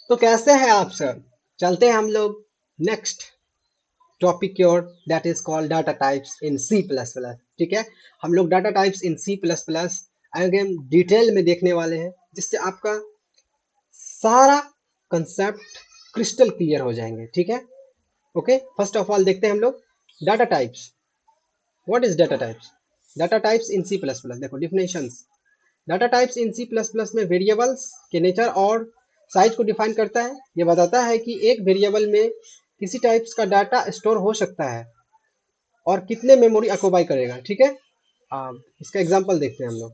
तो कैसे हैं आप सब? चलते हैं हम लोग नेक्स्ट टॉपिक की ओर, that is called data types in C plus plus. ठीक है, हम लोग data types in C plus plus आगे डिटेल में देखने वाले हैं, जिससे आपका सारा कंसेप्ट क्रिस्टल क्लियर हो जाएंगे। ठीक है, ओके। फर्स्ट ऑफ ऑल देखते हैं हम लोग data types. What is data types? Data types in C plus plus, देखो definitions. Data types in C plus plus में वेरिएबल्स के नेचर और साइज को डिफाइन करता है। ये बताता है कि एक वेरिएबल में किसी टाइप्स का डाटा स्टोर हो सकता है और कितने मेमोरी ऑक्युपाई करेगा। ठीक है, इसका एग्जांपल देखते हैं हम लोग।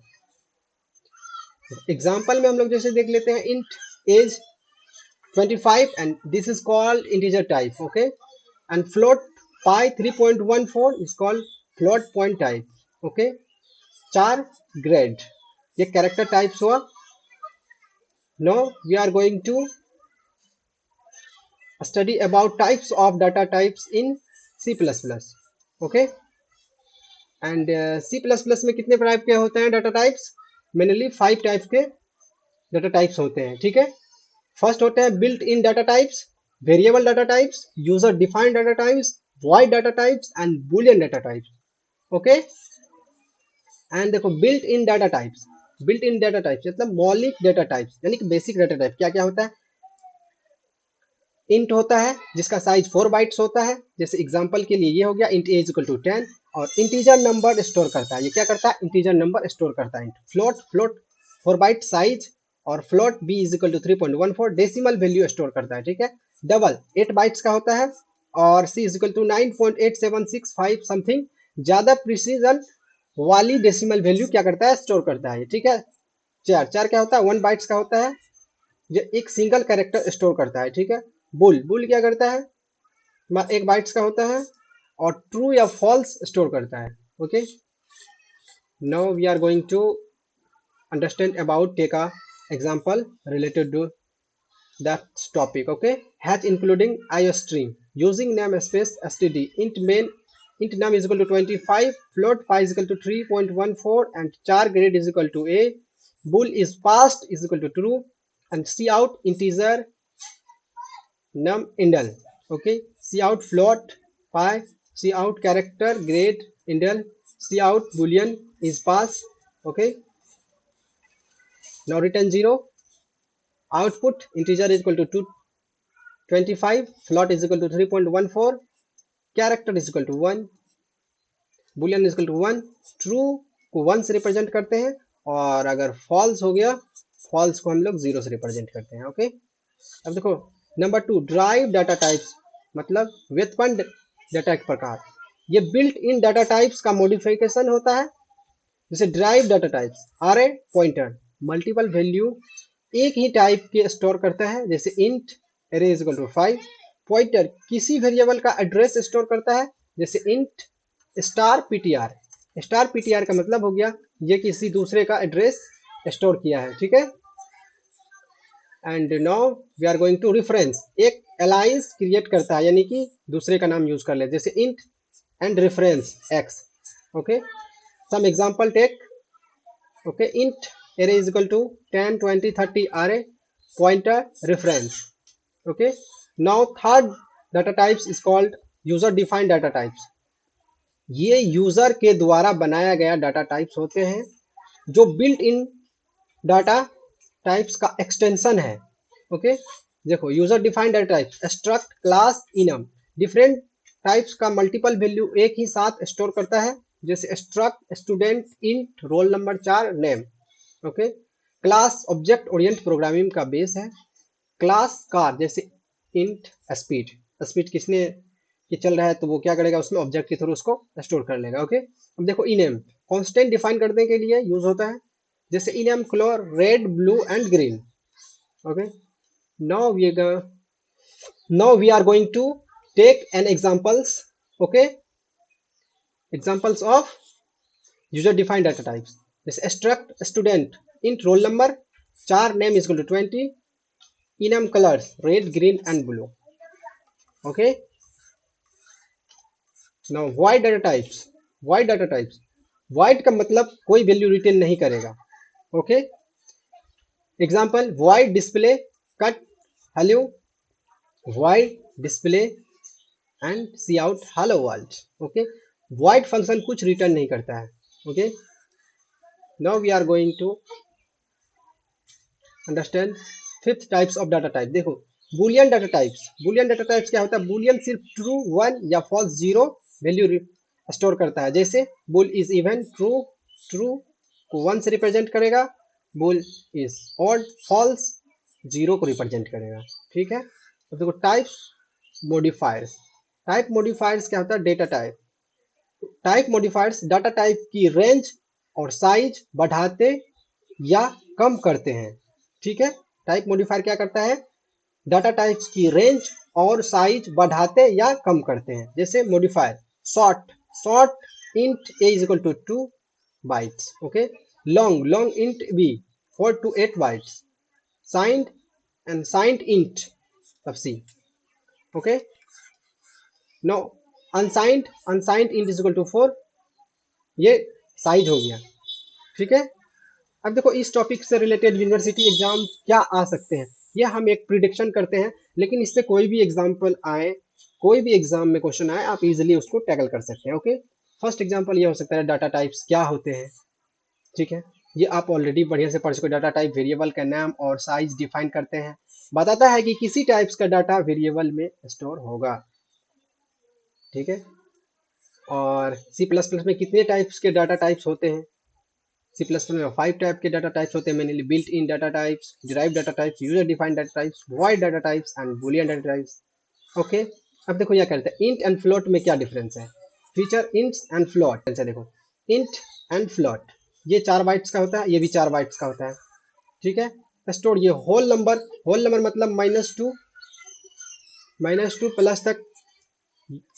एग्जांपल में हम लोग जैसे देख लेते हैं, int age 25 and this is called integer type. Okay, and float pi 3.14 is called float point type. Okay, char grade, ये कैरेक्टर टाइप्स हुआ। Now we are going to study about types of data types in C++. Okay, and C++ में कितने type के होते हैं data types? Mainly 5 type के data types होते हैं। ठीक है, फर्स्ट होते हैं built in data types, variable data types, user defined data types, void data types and boolean data types. Okay, and देखो built in data types, built in data types मतलब मौलिक data types, यानी कि basic data type क्या क्या होता है? Int होता है जिसका साइज 4 बाइट्स होता है, जैसे एग्जांपल के लिए ये हो गया इंट ए इक्वल टू 10। और इंटीजर नंबर स्टोर करता है, ये क्या करता है? इंटीजर नंबर स्टोर करता है। Int float, float 4 byte size, और float b is equal to 3.14 decimal value store करता है। ठीक है, डबल 8 बाइट्स का होता है, और सी इज इक्वल टू 9.8765 समथिंग, ज्यादा प्रिसीजन वाली डेसिमल वैल्यू क्या करता है? स्टोर करता है। ठीक है, चार चार क्या होता है? 1 बाइट्स का होता है, जो एक सिंगल कैरेक्टर स्टोर करता है। ठीक है, बुल, बुल क्या करता है? 1 बाइट्स का होता है और ट्रू या फॉल्स स्टोर करता है। Okay, now we are going to understand about, take a example related to that topic. Okay, hash including iostream using namespace std, int main, int num is equal to 25, float pi is equal to 3.14 and char grade is equal to a, bool is passed is equal to true, and cout integer num indel. Okay, cout float pi, cout character grade indel, cout boolean is pass. Okay, now return 0, output integer is equal to 25, float is equal to 3.14, character is equal to 1, boolean is equal to 1, true को 1 से represent करते हैं, और अगर false हो गया, false को हम लोग 0 से रिप्रेजेंट करते हैं। ओके, अब देखो नंबर 2, ड्राइव डाटा टाइप्स मतलब व्युत्पन्न डाटा के प्रकार। ये बिल्ट इन डाटा टाइप्स का मॉडिफिकेशन होता है। जैसे derived data types are a pointer, multiple value एक ही टाइप के स्टोर करता है, जैसे int array is equal to 5। Pointer किसी वेरिएबल का एड्रेस स्टोर करता है, जैसे int star ptr। Star ptr का मतलब हो गया ये किसी दूसरे का एड्रेस स्टोर किया है। ठीक है, and now we are going to reference, एक अलाइंस क्रिएट करता है, यानी कि दूसरे का नाम यूज कर ले, जैसे int and reference x। Okay, some example take. Okay, int array is equal to 10 20 30 array pointer reference. Okay, now third data types is called user defined data types. ये यूजर के द्वारा बनाया गया डाटा टाइप्स होते हैं, जो built in data types का extension है। ओके, देखो user defined data types, struct, class, enum, different types का मल्टीपल वैल्यू एक ही साथ स्टोर करता है, जैसे struct student, int roll number 4 name. Okay, class object Orient programming का बेस है। क्लास कार, जैसे इंट स्पीड, स्पीड किसने कि चल रहा है तो वो क्या करेगा, उसमें ऑब्जेक्ट के थ्रू उसको स्टोर कर लेगा। ओके, अब देखो इनेम कांस्टेंट डिफाइन करने के लिए यूज होता है, जैसे enum color red, blue and green. Okay, now we are going to take an examples. Okay, examples of user defined data types, जैसे struct student, int roll number 4 name is equal to 20, enum colors red, green and blue. Okay, now void data types, void data types, void का मतलब कोई value retain नहीं करेगा। Okay, example void display cut hello void display and cout hello world. Okay, void function कुछ return नहीं करता है। Okay, now we are going to understand fifth types of data type. देखो, boolean data types. Boolean data types क्या होता है? Boolean सिर्फ true, one या फॉल्स, जीरो वैल्यू स्टोर करता है। जैसे bool is even, true true को वन से रिप्रेजेंट करेगा, bull is odd false zero को रिप्रेजेंट करेगा। ठीक है, तो देखो टाइप्स मॉडिफायर्स। टाइप मॉडिफायर्स क्या होता है? Data type. Type modifiers data type की रेंज और साइज बढ़ाते या कम करते हैं। ठीक है, टाइप मॉडिफायर क्या करता है? डाटा टाइप्स की रेंज और साइज बढ़ाते या कम करते हैं। जैसे modifier short, short int a is equal to 2 bytes. Okay, long, long int b 4 to 8 bytes. Signed and signed int of C. Okay, no unsigned, unsigned int is equal to 4। ये size हो गया। ठीक है, अब देखो इस topic से related university exam क्या आ सकते हैं, ये हम एक प्रिडिक्शन करते हैं, लेकिन इससे कोई भी एग्जाम्पल आए, कोई भी एग्जाम में क्वेश्चन आए, आप इजीली उसको टैकल कर सकते हैं। ओके, फर्स्ट एग्जाम्पल ये हो सकता है डाटा टाइप्स क्या होते हैं। ठीक है, ये आप ऑलरेडी बढ़िया से पढ़ चुके। डाटा टाइप वेरिएबल का नाम और साइज डिफाइन करते हैं, बताता है कि किसी टाइप्स का डाटा वेरिएबल में स्टोर होगा। ठीक है, और सी प्लस प्लस में कितने टाइप्स के डाटा टाइप्स होते हैं? सी प्लस प्लस में 5 टाइप के डाटा टाइप्स होते हैं, mainly built in data types, derive data types, user defined data types, void data types and boolean data types. Okay, अब देखो क्या करते हैं, इंट एंड फ्लोट में क्या डिफरेंस है? फीचर इंट एंड फ्लोट है। देखो, इंट एंड फ्लोट, ये 4 बाइट्स का होता है, ये भी 4 बाइट्स का होता है। ठीक है, स्टोर ये होल नंबर मतलब -2 प्लस तक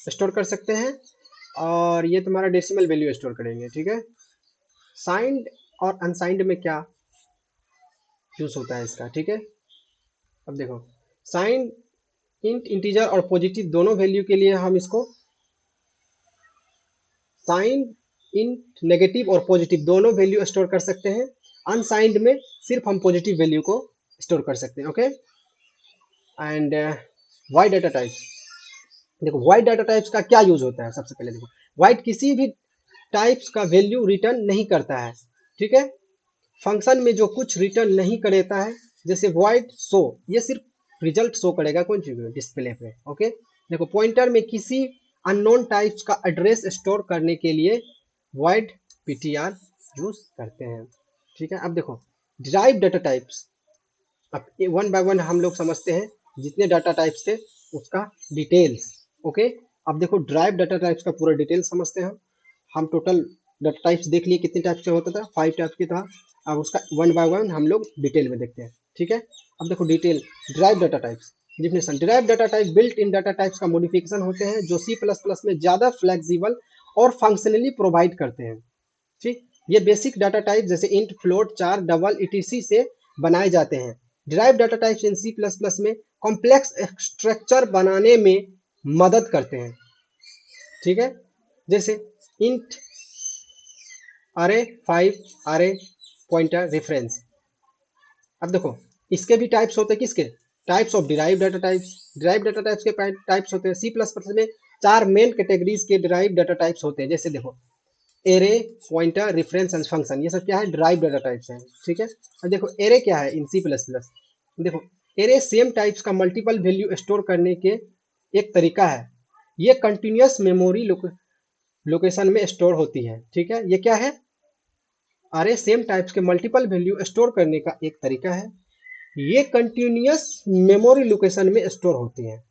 स्टोर कर सकते हैं, और ये तुम्हारा डेसिमल वैल्यू स्टोर करेंगे। ठीक है, साइंड और अनसाइंड में क्या यूज होता है इसका? ठीक है, अब देखो, साइंड इंट इंटीजर और पॉजिटिव दोनों वैल्यू के लिए हम इसको, साइंड इंट नेगेटिव और पॉजिटिव दोनों वैल्यू स्टोर कर सकते हैं। अनसाइंड में सिर्फ हम पॉजिटिव वैल्यू को स्टोर कर सकते हैं। Okay, and wide data types. देखो वाइड डाटा टाइप्स का क्या यूज होता है? सबसे पहले देखो, वाइड किसी भी टाइप्स का वैल्यू रिटर्न नहीं करता है। ठीक है, फंक्शन में जो कुछ रिटर्न नहीं करता है, जैसे void शो, ये सिर्फ रिजल्ट शो करेगा कौन सी डिस्प्ले पे। ओके, देखो पॉइंटर में किसी अननोन टाइप्स का एड्रेस स्टोर करने के लिए void ptr यूज करते हैं। ठीक है, अब देखो डिराइव डाटा टाइप्स। अब वन बाय वन हम लोग समझते हैं, जितने डाटा टाइप्स थे उसका डिटेल्स। ओके, अब देखो ड्राइव डाटा टाइप्स का पूरा डिटेल समझते हैं। हम टोटल डाटा टाइप्स देख लिए, कितने टाइप्स का होता था? 5 टाइप की था। अब उसका वन बाय वन हम लोग डिटेल में देखते हैं। ठीक है, अब देखो detail drive data types definition. Drive data type built in data types का मॉडिफिकेशन होते हैं, जो सी प्लस प्लस में ज़्यादा फ्लेक्सिबल और फंक्शनली प्रोवाइड करते हैं। ठीक, ये बेसिक डाटा टाइप जैसे int, float, char, double etc से बनाए जाते हैं। Derived data types in C plus plus में कॉम्प्लेक्स स्ट्रक्चर बनाने में मदद करते हैं। ठीक है, जैसे इंट अरे 5, अरे पॉइंटर रेफरेंस। अब देखो इसके भी टाइप्स होते हैं, किसके? Types of derive data types. Derive data types के टाइप्स होते हैं सी प्लस प्लस में 4 मेन कैटेगरीज के डिराइव डाटा टाइप्स होते हैं। जैसे देखो array, pointer, reference and function, ये सब क्या है? डिराइव डाटा टाइप्स हैं। ठीक है, अब देखो एरे क्या है इन सी प्लस प्लस। देखो एरे सेम टाइप्स का मल्टीपल वैल्यू स्टोर करने के एक तरीका है। ये कंटिन्यूअस मेमोरी लोकेशन में स्टोर होती है। ठीक है, ये क्या है? अरे सेम टाइप्स के मल्टीपल वैल्यू स्टोर करने का एक तरीका है, ये कंटिन्यूअस मेमोरी लोकेशन में स्टोर होती है।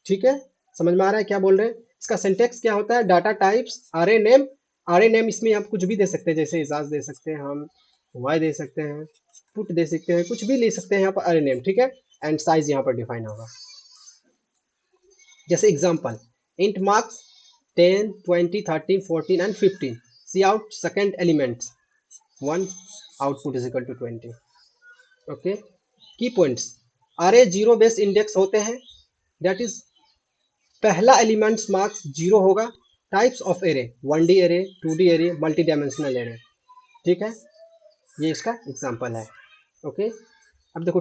ठीक है, समझ में आ रहा है क्या बोल रहे हैं? इसका सिंटेक्स क्या होता है? डाटा टाइप्स अरे नेम। अरे नेम इसमें आप कुछ भी दे सकते हैं, जैसे इजाज दे सकते हैं, हम वाई दे सकते हैं, पुट दे सकते हैं, कुछ भी ले सकते हैं यहाँ पर अरे नेम। ठीक है, एंड साइज यहाँ पर डिफाइन होगा। जैसे example int marks 10, 20, 30, 14 and 15, cout second elements 1, output is equal to 20। Okay, key points array zero base index होते हैं, दैट इज पहला एलिमेंट्स मार्क्स 0 होगा। Types of array 1D array, 2D array, multi dimensional array. ठीक है, ये इसका example है। Okay, अब देखो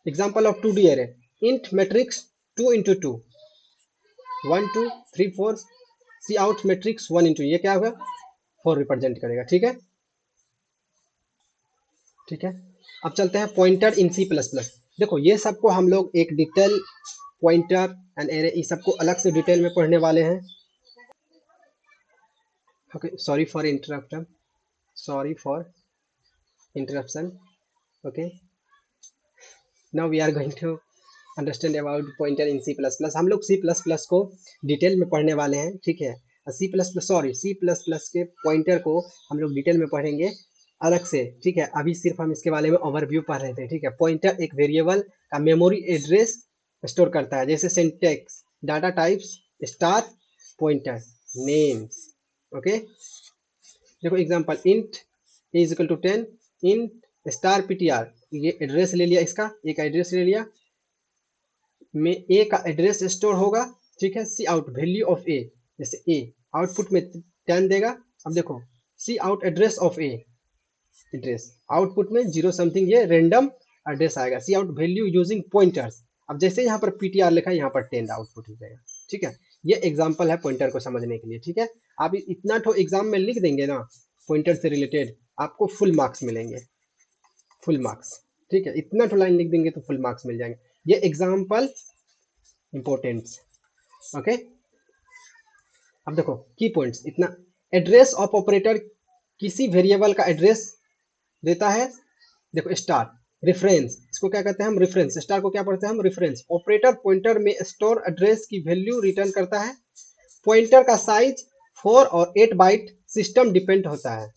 example of 2D array. Int matrix 2 into 2 1 2 3 4 C out matrix 1 into, ये क्या होगा 4 रिप्रेजेंट करेगा। ठीक है, ठीक है। अब चलते हैं pointer in C plus plus. देखो ये सबको हम लोग एक डिटेल, पॉइंटर एंड एरे, इस सबको अलग से डिटेल में पढ़ने वाले हैं। Okay, sorry for interruption, sorry for interruption. Okay, now we are going to understand about pointer in C plus plus. हम लोग सी प्लस प्लस को डिटेल में पढ़ने वाले हैं। ठीक है, C plus plus, sorry C plus plus के पॉइंटर को हम लोग डिटेल में पढ़ेंगे अलग से। ठीक है, अभी सिर्फ हम इसके बारे में ओवरव्यू पढ़ रहे थे। ठीक है, पॉइंटर एक वेरिएबल का मेमोरी एड्रेस स्टोर करता है, जैसे syntax, data types, star, pointer, names. Okay, देखो example, int a is equal to 10, int star PTR, ये एड्रेस ले लिया, इसका एक एड्रेस ले लिया, में ए का एड्रेस स्टोर होगा। ठीक है, cout value of a, जैसे ए आउटपुट में 10 देगा। अब देखो cout address of a, address output में 0 समथिंग, ये रेंडम एड्रेस आएगा। Cout value using pointers, अब जैसे यहाँ पर पीटीआर लिखा है, यहाँ पर 10 आउटपुट हो जाएगा। ठीक है, ये एग्जांपल है पॉइंटर को समझने के लिए। ठीक है, आप इतना ठो एग्जाम में लिख देंगे ना पॉइंटर से रिलेटेड, आपको फुल मार्क्स मिलेंगे, फुल मार्क्स। ठीक है, इतना ठो लाइन लिख देंगे तो फुल मार्क्स मिल जाएंगे। ये एग्जाम्पल इंपॉर्टेंट्स। ओके, अब देखो की पॉइंट्स, इतना एड्रेस ऑफ ऑपरेटर किसी वेरिएबल का एड्रेस देता है। देखो स्टार रेफरेंस, इसको क्या कहते हैं हम, रेफरेंस। स्टार को क्या पढ़ते हैं हम, रेफरेंस। ऑपरेटर पॉइंटर में स्टोर एड्रेस की वैल्यू रिटर्न करता है। पॉइंटर का साइज 4 और 8 बाइट सिस्टम डिपेंड होता है,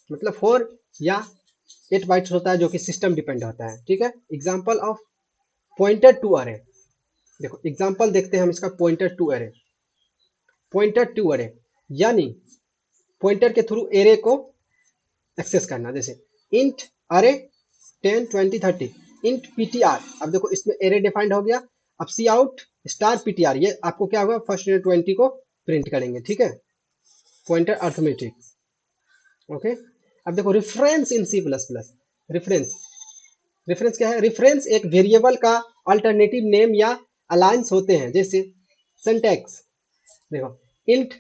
मतलब 4 या 8 बाइट्स होता है, जो कि सिस्टम डिपेंड होता है। ठीक है, एग्जांपल ऑफ पॉइंटर टू अरे। देखो एग्जांपल देखते हैं हम इसका, पॉइंटर टू अरे। पॉइंटर टू अरे यानी पॉइंटर के थ्रू एरे को एक्सेस करना, जैसे इंट अरे 10 20 30 इंट पीटीआर। अब देखो इसमें एरे डिफाइंड हो गया। अब सी आउट स्टार पीटीआर, ये आपको क्या होगा, फर्स्ट 20 को प्रिंट करेंगे। ठीक है, पॉइंटर अर्थमेटिक। ओके, अब देखो reference in C plus plus. Reference, reference क्या है, रेफरेंस एक वेरिएबल का अल्टरनेटिव नेम या अलायंस होते हैं, जैसे सिंटैक्स। देखो इंट,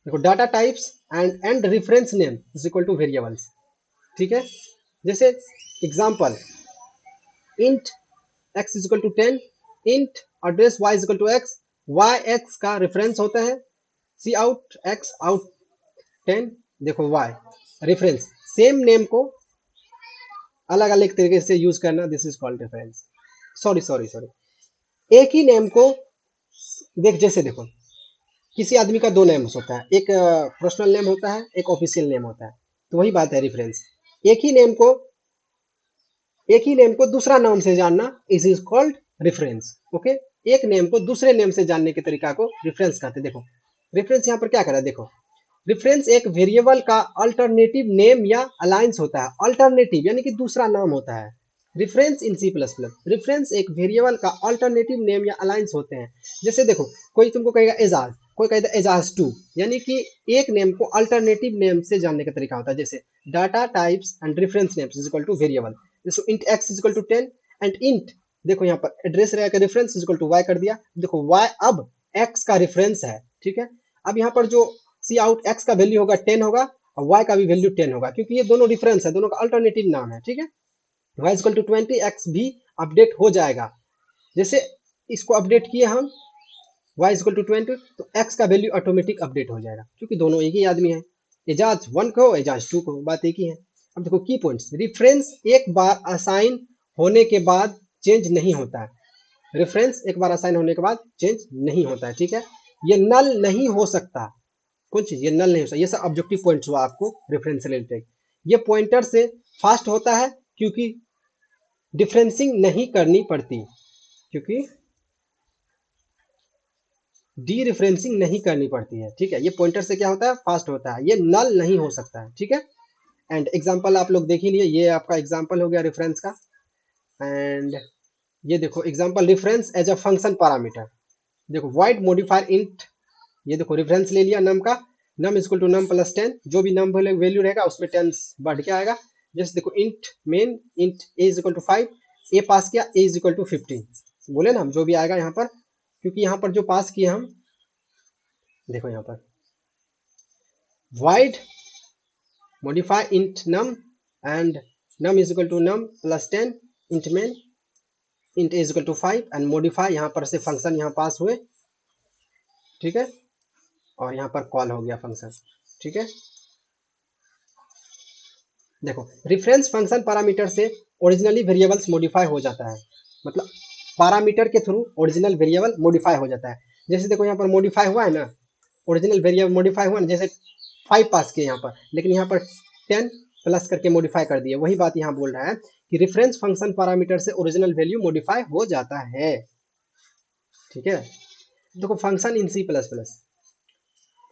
देखो data types and reference name is equal to variables. ठीक है, जैसे example, int x is equal to 10, int address y is equal to x, y x का रेफरेंस होता है, सी आउट x आउट 10, देखो y रेफरेंस। सेम नेम को अलग अलग तरीके से यूज करना, this is called reference. Sorry sorry sorry, एक ही नेम को देख, जैसे देखो किसी आदमी का दो नेम होता है, एक पर्सनल नेम होता है, एक ऑफिशियल नेम होता है, तो वही बात है रेफरेंस। एक ही नेम को दूसरा नाम से जानना is is called reference. Okay, एक नेम को दूसरे नेम से जानने के तरीका को रेफरेंस कहते हैं। देखो रेफरेंस यहाँ पर क्या करा, देखो रेफरेंस एक वेरिएबल का अल्टरनेटिव नेम या अलायंस होता है। अल्टरनेटिव यानी कि दूसरा नाम होता है। Reference in C plus plus, reference एक वेरिएबल का अल्टरनेटिव नेम या अलायंस होते हैं। जैसे देखो कोई तुमको कहेगा एजाज, कोई कहेगा एजाज टू, यानी कि एक नेम को अल्टरनेटिव नेम से जानने का तरीका होता है। जैसे data types and reference names is equal to variable, जैसे int x is equal to 10 and int, देखो यहाँ पर एड्रेस रहेगा, reference is equal to y कर दिया। देखो वाई अब एक्स का रेफरेंस है। ठीक है, अब यहाँ पर जो सी आउट एक्स का वैल्यू होगा 10 होगा और वाई का भी वैल्यू 10 होगा, क्योंकि ये दोनों डिफरेंस है, दोनों का अल्टरनेटिव नाम है। ठीक है, y इक्वल टू 20, एक्स भी अपडेट हो जाएगा। जैसे इसको अपडेट किए हम y इक्वल टू 20, तो x का वैल्यू ऑटोमेटिक अपडेट हो जाएगा, क्योंकि दोनों एक ही आदमी है। एजाज 1 को एजाज 2 को, बात एक ही है। अब देखो की पॉइंट्स, रेफरेंस एक बार असाइन होने के बाद चेंज नहीं होता है। रेफरेंस एक बार असाइन होने के बाद चेंज नहीं होता है। ठीक है, ये नल नहीं हो सकता, कौन चीज, ये नल नहीं हो सकता। ये सब ऑब्जेक्टिव पॉइंट्स हुआ आपको रेफरेंस से रिलेटेड। ये पॉइंटर से फास्ट होता है क्योंकि डिफरेंसिंग नहीं करनी पड़ती, क्योंकि डी रेफरेंसिंग नहीं करनी पड़ती है। ठीक है, ये पॉइंटर से क्या होता है, फास्ट होता है, ये नल नहीं हो सकता है। ठीक है, एंड एग्जांपल आप लोग देख ही लिए, ये आपका एग्जांपल हो गया रेफरेंस का। एंड ये देखो example, reference as a function parameter. देखो वॉइड मॉडिफायर इंट, ये देखो रेफरेंस ले लिया नम का, num equal to num plus 10, जो भी नम वैल्यू रहेगा उसमें 10 बढ़ के आएगा। जैसे देखो int main, int a is equal to 5, a pass किया, ए इज इक्वल टू 15 बोले ना हम, जो भी आएगा यहाँ पर, क्योंकि यहाँ पर जो पास किए हम, देखो यहाँ पर void modify int num and num is equal to num plus 10 int main int is equal to 5 and modify, यहाँ पर से फंक्शन यहाँ पास हुए, ठीक है, और यहाँ पर कॉल हो गया फंक्शन, ठीक है। देखो रेफरेंस फंक्शन पैरामीटर से ओरिजिनली वेरिएबल्स मॉडिफाई हो जाता है, मतलब पैरामीटर के थ्रू ओरिजिनल वेरिएबल मॉडिफाई हो जाता है। जैसे देखो यहाँ पर मॉडिफाई हुआ है ना, ओरिजिनल वेरिएबल मॉडिफाई हुआ ना, जैसे 5 पास किए यहाँ पर, लेकिन यहाँ पर 10 प्लस करके मॉडिफाई कर दिए। वही बात यहाँ बोल रहा है कि रेफरेंस फंक्शन पैरामीटर से ओरिजिनल वैल्यू मॉडिफाई हो जाता है, ठीक है। देखो फंक्शन इन C++,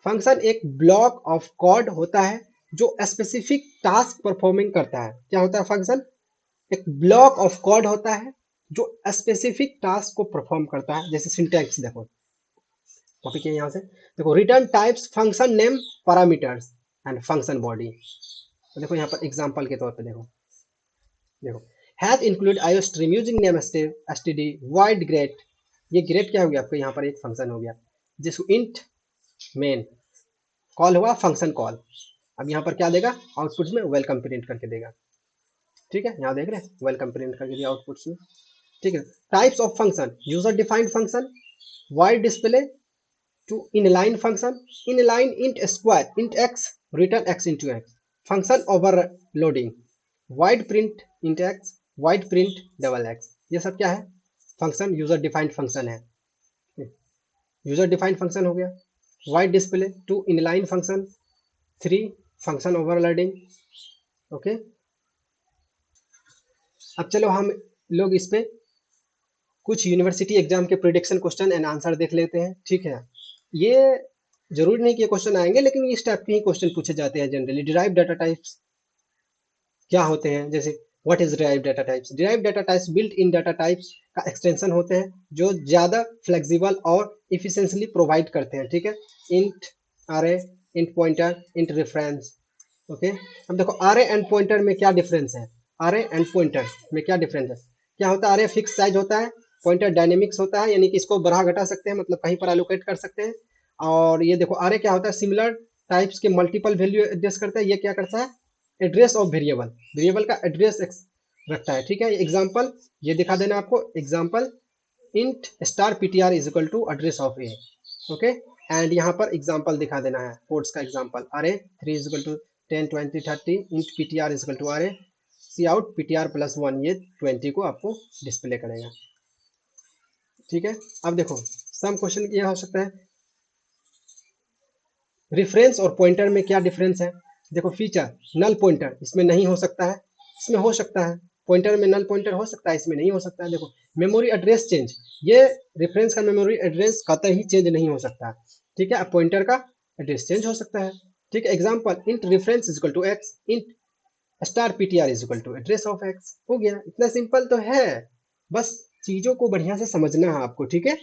फंक्शन एक ब्लॉक ऑफ कोड होता है जो स्पेसिफिक टास्क परफॉर्मिंग करता है। क्या होता है फंक्शन? एक ब्लॉक ऑफ कोड होता है जो स्पेसिफिक टास्क को परफॉर्म करता है। जैसे सिंटैक्स देखो, कॉपी किए यहाँ से, देखो return types function name parameters and function body. देखो यहाँ पर एग्जांपल के तौर पे देखो, has include IO stream using name std void great, ये ग्रेट क्या हो गया आपको, यहाँ पर एक फंक्शन हो गया जिसको इंट मेन कॉल हुआ फंक्शन कॉल। अब यहाँ पर क्या देगा, आउटपुट में वेलकम प्रिंट करके देगा, ठीक है। यहाँ देख रहे हैं वेलकम प्रिंट करके दिया आउटपुट में, ठीक है। Types of function, user defined function, void display to inline function, inline int square int x return x into x, function overloading, void print int x, void print double x, ये सब क्या है, function user defined function है। User defined function हो गया, void display to inline function, 3 function overloading, okay. अब चलो हम लोग इस पे कुछ यूनिवर्सिटी एग्जाम के प्रिडिक्शन क्वेश्चन एंड आंसर देख लेते हैं, ठीक है। ये जरूरी नहीं कि ये क्वेश्चन आएंगे, लेकिन इस टाइप के ही क्वेश्चन पूछे जाते हैं जनरली। डिराइव डाटा टाइप्स क्या होते हैं, जैसे what is derive data types, derive data types built in data types का एक्सटेंशन होते हैं जो ज्यादा फ्लेक्सिबल और इफिशिएंटली प्रोवाइड करते हैं, ठीक है। इंट अरे, int pointer, int reference, okay. अब देखो अरे एंड पॉइंटर में क्या डिफरेंस है, अरे एंड पॉइंटर में क्या डिफरेंस है, क्या होता है, अरे फिक्स साइज होता है, पॉइंटर डायनेमिक्स होता है, यानी कि इसको बढ़ा घटा सकते हैं, मतलब कहीं पर एलोकेट कर सकते हैं। और ये देखो अरे क्या होता है, सिमिलर टाइप्स के मल्टीपल वैल्यू एड्रेस करता है। ये क्या करता है, एड्रेस ऑफ वेरिएबल, वेरिएबल का एड्रेस रखता है, ठीक है। एग्जांपल ये दिखा देना आपको, example int star ptr is equal to address of a, okay. And यहाँ पर एग्जांपल दिखा देना है कोड्स का example, array 3 is equal to 10 20 30 int ptr is equal to array C out ptr plus 1, ये 20 को आपको डिस्प्ले करेगा, ठीक है। अब देखो सम क्वेश्चन ये हो सकता है, रेफरेंस और पॉइंटर में क्या डिफरेंस है। देखो फीचर नल पॉइंटर इसमें नहीं हो सकता है, इसमें हो सकता है, पॉइंटर में नल पॉइंटर हो सकता है, इसमें नहीं हो सकता है। देखो मेमोरी एड्रेस चेंज, ये रेफरेंस का मेमोरी एड्रेस कतई चेंज नहीं हो सकता, ठीक है। अब पॉइंटर का एड्रेस चेंज हो सकता है, ठीक है। Example int reference is equal to x, int star ptr is equal to address of x, हो गया। इतना सिंपल तो है, बस चीजों को बढ़िया से समझना है आपको, ठीक है।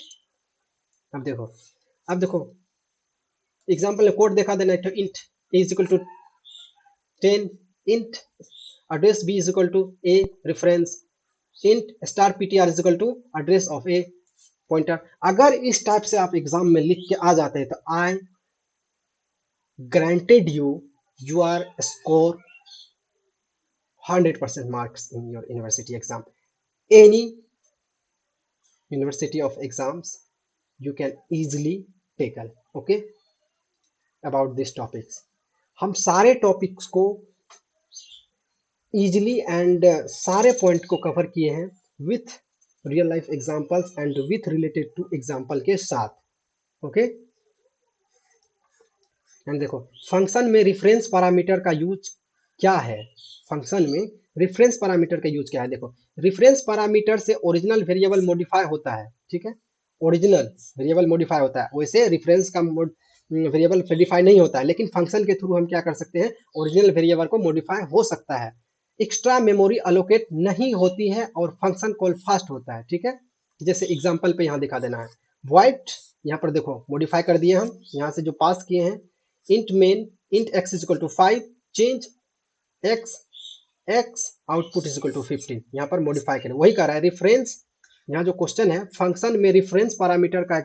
अब देखो एग्जांपल में कोड दिखा देना, तो int a is equal to 10 int address b is equal to a reference, int star ptr is equal to address of a pointer. अगर इस टाइप से आप एग्जाम में लिख के आ जाते हैं तो I granted you are score 100% marks in your university exam. Any university of exams you can easily tackle, okay, about these topics. हम सारे टॉपिक्स को इजीली एंड सारे पॉइंट को कवर किए हैं with real life examples and with related two example के साथ, okay. And देखो फंक्शन में रेफरेंस पैरामीटर का यूज क्या है, फंक्शन में रेफरेंस पैरामीटर का यूज क्या है। देखो रेफरेंस पैरामीटर से ओरिजिनल वेरिएबल मॉडिफाई होता है, ठीक है, ओरिजिनल वेरिएबल मॉडिफाई होता है। वैसे रेफरेंस का वेरिएबल मॉडिफाई नहीं होता है, लेकिन फंक्शन के थ्रू हम क्या कर सकते हैं, ओरिजिनल वेरिएबल को मॉडिफाई हो सकता है। एक्स्ट्रा मेमोरी अलोकेट नहीं होती है और फंक्शन कॉल फास्ट होता है, ठीक है। जैसे एग्जांपल पे यहाँ दिखा देना है, वाइट यहाँ पर देखो मॉडिफाई कर दिए हम, यहाँ से जो पास किए हैं int main int x is equal to 5 change x x output is equal to 15, यहाँ पर मॉडिफाई करें, वही कह रहा है रेफरेंस। यहाँ जो क्वेश्चन है फंक्शन में रेफरेंस पैरामीटर का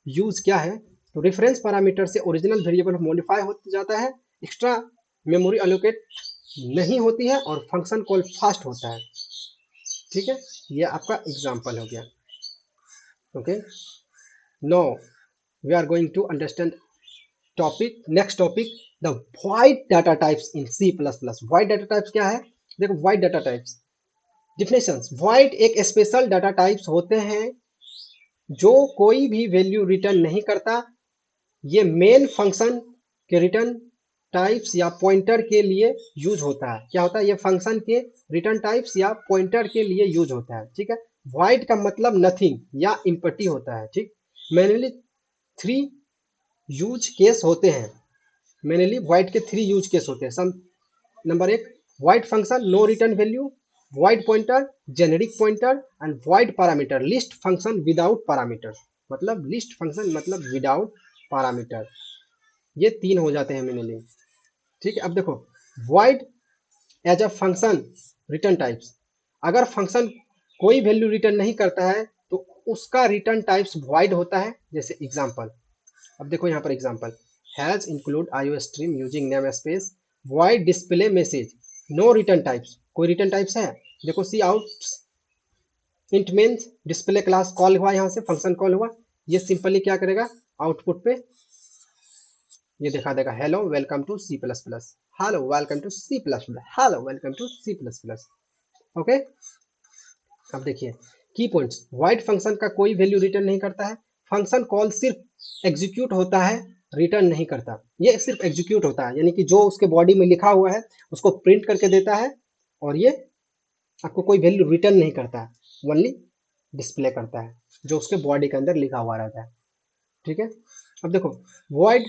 यूज क्या है, तो रेफरेंस पैरामीटर से ओरिजिनल वेरिएबल मॉडिफाई हो जाता है, एक्स्ट्रा मेमोरी अलोकेट नहीं होती है और फंक्शन कॉल फास्ट होता है। ठीक है, ये आपका एग्जांपल हो गया। Okay, no we are going to understand topic, next topic, the void data types in C plus plus. Void data types क्या है, देखो void data types definitions. Void एक स्पेशल डाटा टाइप्स होते हैं जो कोई भी वैल्यू रिटर्न नहीं करता। ये मेन फंक्शन के रिटर्न टाइप्स या पॉइंटर के लिए यूज होता है। क्या होता है, ये फंक्शन के रिटर्न टाइप्स या पॉइंटर के लिए यूज होता है। ठीक है, वाइड का मतलब नथिंग या इम्पटी होता है। ठीक, मेनली 3 यूज केस होते हैं। मेनली वाइड के 3 यूज केस होते हैं। Sum number 1, void function no return value, void pointer, generic pointer and void parameter, list function without parameter. मतलब लिस्ट फंक्शन मतलब विदाउट पैरामीटर, ये 3 हो जाते हैं मेनली। ठीक है, अब देखो void as a function return types, अगर फंक्शन कोई वैल्यू रिटर्न नहीं करता है तो उसका रिटर्न टाइप्स वाइड होता है। जैसे एग्जांपल, अब देखो यहाँ पर example, hash include IO stream using name space void display message no return types. कोई रिटर्न टाइप्स है, देखो cout int means display class call हुआ, यहाँ से फंक्शन कॉल हुआ, ये सिंपली क्या करेगा, आउटपुट पे ये दिखा देगा hello welcome to C plus plus, hello welcome to C plus plus, hello welcome to C plus plus. Okay, अब देखिए की पॉइंट्स, वाइड फंक्शन का कोई वैल्यू रिटर्न नहीं करता है, फंक्शन कॉल सिर्फ एग्जीक्यूट होता है, रिटर्न नहीं करता। ये सिर्फ एग्जीक्यूट होता है, यानी कि जो उसके बॉडी में लिखा हुआ है उसको प्रिंट करके देता है और ये आपको कोई वैल्यू रिटर्न नहीं करता है, ओनली डिस्प्ले करता है जो उसके बॉडी के अंदर लिखा हुआ रहता है। ठीक है, अब देखो वाइड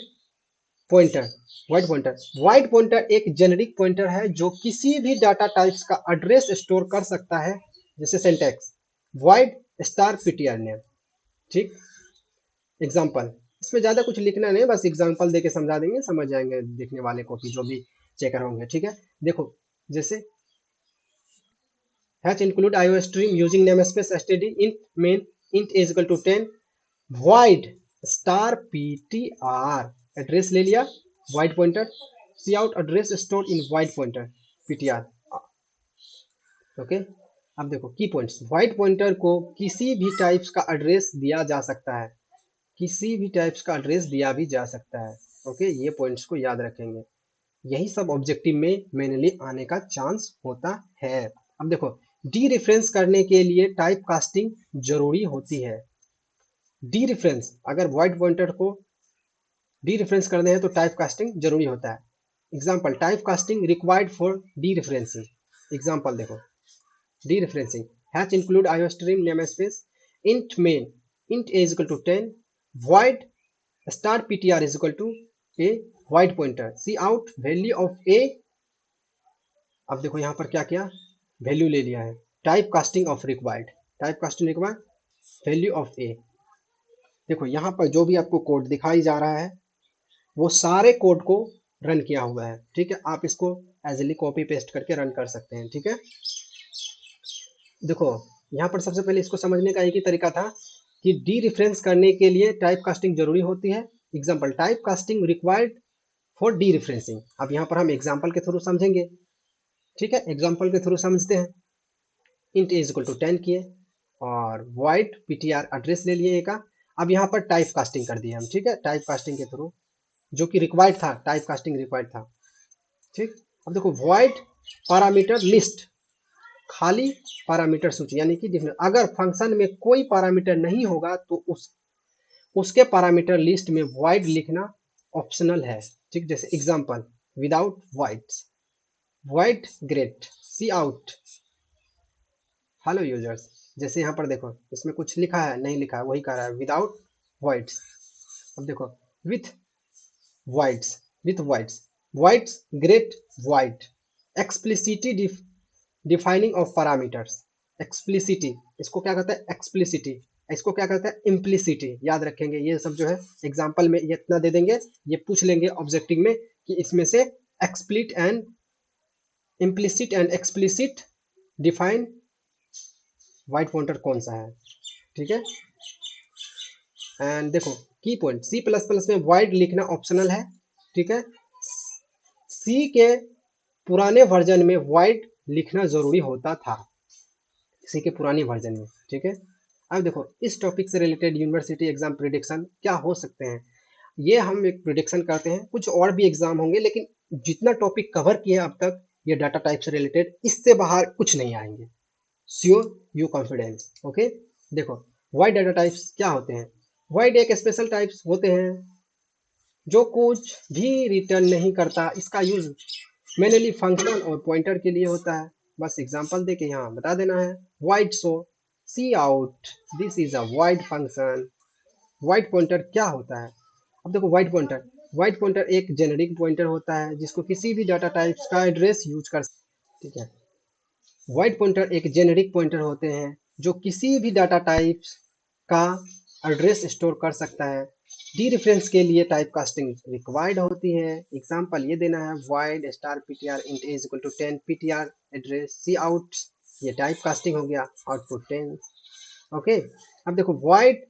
पॉइंटर, वाइड पॉइंटर एक जेनेरिक पॉइंटर है जो किसी भी डाटा टाइप्स का एड्रेस स्टोर कर सकता है। जैसे syntax wide star PTR name. ठीक, एग्जांपल, इसमें ज्यादा कुछ लिखना नहीं, बस एग्जांपल देके समझा देंगे, समझ जाएंगे देखने वाले को भी, जो भी चेकर होंगे। ठीक है, देखो जैसे hash include IO stream using name space std int main int is equal to 10 void star PTR, address ले लिया void pointer, cout address store in void pointer PTR. Okay, अब देखो की पॉइंट्स, वाइड पॉइंटर को किसी भी types का address दिया जा सकता है, किसी भी टाइप्स का एड्रेस दिया भी जा सकता है। ओके, ये पॉइंट्स को याद रखेंगे, यही सब ऑब्जेक्टिव में मेनली आने का चांस होता है। अब देखो डी रेफरेंस करने के लिए टाइप कास्टिंग जरूरी होती है। डी रेफरेंस, अगर वाइड पॉइंटर को डी रेफरेंस करते हैं तो टाइप कास्टिंग जरूरी होता है। Example, type casting required for dereferencing. Example देखो, dereferencing hash include IO stream name space int main int a is equal to 10 void star PTR is equal to a void pointer cout value of a. अब देखो यहाँ पर क्या किया, value ले लिया है, type casting of required, type casting required value of a. देखो यहाँ पर जो भी आपको कोड दिखाई जा रहा है वो सारे कोड को रन किया हुआ है। ठीक है, आप इसको एजली कॉपी पेस्ट करके रन कर सकते हैं। ठीक है, देखो यहाँ पर सबसे पहले इसको समझने का एक ही तरीका था कि डी रेफरेंस करने के लिए टाइप कास्टिंग जरूरी होती है। Example, type casting required for D referencing. अब यहाँ पर हम एग्जाम्पल के थ्रू समझेंगे। ठीक है, एग्जाम्पल के थ्रू समझते हैं। इंट इज इक्वल टू 10 किए और वाइड पीटीआर एड्रेस ले लिए का। अब यहाँ पर टाइप कास्टिंग कर दिए हम। ठीक है, टाइप कास्टिंग के थ्रू जो कि रिक्वायर्ड था, टाइप कास्टिंग रिक्वायर्ड था। ठीक, अब देखो वाइड पैरामीटर लिस्ट, खाली पैरामीटर सूची, यानी कि अगर फंक्शन में कोई पैरामीटर नहीं होगा तो उसके पैरामीटर लिस्ट में वाइड लिखना ऑप्शनल है। ठीक, जैसे example, without void grade cout hello users. जैसे यहाँ पर देखो इसमें कुछ लिखा है, नहीं लिखा है, वही कह रहा है विदाउट वाइड्स। अब देखो with wides great wide explicitly defining of parameters. Explicitly, इसको क्या कहता है एक्सप्लिसिटी, इसको क्या कहता है इम्प्लिसिटी। याद रखेंगे ये सब जो है एग्जाम्पल में ये इतना दे देंगे, ये पूछ लेंगे ऑब्जेक्टिव में कि इसमें से explicit and implicit and explicit define void pointer कौन सा है, ठीक है। एंड देखो की पॉइंट, सी प्लस प्लस में वाइड लिखना ऑप्शनल है, ठीक है। सी के पुराने वर्जन में वाइड लिखना जरूरी होता था, सी के पुरानी वर्जन में, ठीक है। अब देखो इस टॉपिक से रिलेटेड यूनिवर्सिटी एग्जाम प्रिडिक्शन क्या हो सकते हैं, ये हम एक प्रिडिक्शन करते हैं। कुछ और भी एग्जाम होंगे, लेकिन जितना टॉपिक कवर किया अब तक ये डाटा टाइप से रिलेटेड, इससे बाहर कुछ नहीं आएंगे, श्योर यू कॉन्फिडेंस, ओके। देखो वाइड डाटा टाइप्स क्या होते हैं, वाइड एक स्पेशल टाइप्स होते हैं जो कुछ भी रिटर्न नहीं करता, इसका यूज मेनली फंक्शन और पॉइंटर के लिए होता है। बस एग्जांपल देके यहाँ बता देना है, void show cout, this is a void function. Void pointer क्या होता है, अब देखो वाइड पॉइंटर एक जेनेरिक पॉइंटर होता है जिसको किसी भी डाटा टाइप्स का एड्रेस यूज कर, ठीक है। वाइड पॉइंटर एक जेनेरिक पॉइंटर होते हैं जो किसी भी डाटा टाइप्स का एड्रेस स्टोर कर सकता है। डी रेफरेंस के लिए टाइप कास्टिंग रिक्वायर्ड होती है। एग्जांपल ये देना है, void star PTR int is equal to 10 PTR address cout, ये टाइप कास्टिंग हो गया, आउटपुट 10, ओके। अब देखो वाइड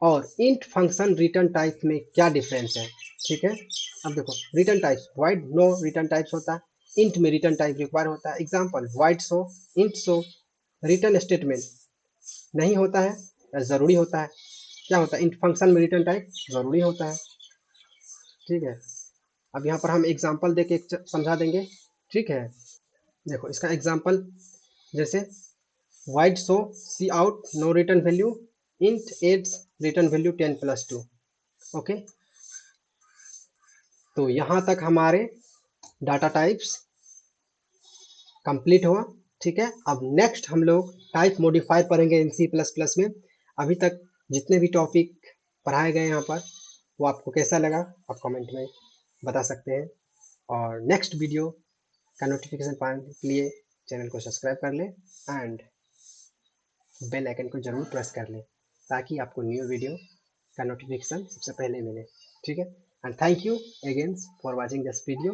और इंट फंक्शन रिटर्न टाइप में क्या डिफरेंस है, ठीक है। अब देखो return types, void no return types होता है, इंट में रिटर्न टाइप रिक्वायर होता है। Example void show, int show, return statement नहीं होता है या जरूरी होता है, क्या होता है इंट फंक्शन में रिटर्न टाइप जरूरी होता है, ठीक है। अब यहाँ पर हम एग्जांपल देके समझा देंगे, ठीक है। देखो इसका एग्जांपल जैसे void show cout no return value, int adds return value 10 + 2, okay. तो यहाँ तक हमारे डाटा टाइप्स कंप्लीट हुआ, ठीक है। अब नेक्स्ट हम लोग टाइप मॉडिफायर पढ़ेंगे इन सी प्लस प्लस में। अभी तक जितने भी टॉपिक पढ़ाए गए यहाँ पर, वो आपको कैसा लगा आप कमेंट में बता सकते हैं। और नेक्स्ट वीडियो का नोटिफिकेशन पाने के लिए चैनल को सब्सक्राइब कर लें एंड बेल आइकन को जरूर प्रेस कर लें, ताकि आपको न्यू वीडियो का नोटिफिकेशन सबसे पहले मिले, ठीक है। And thank you again for watching this video.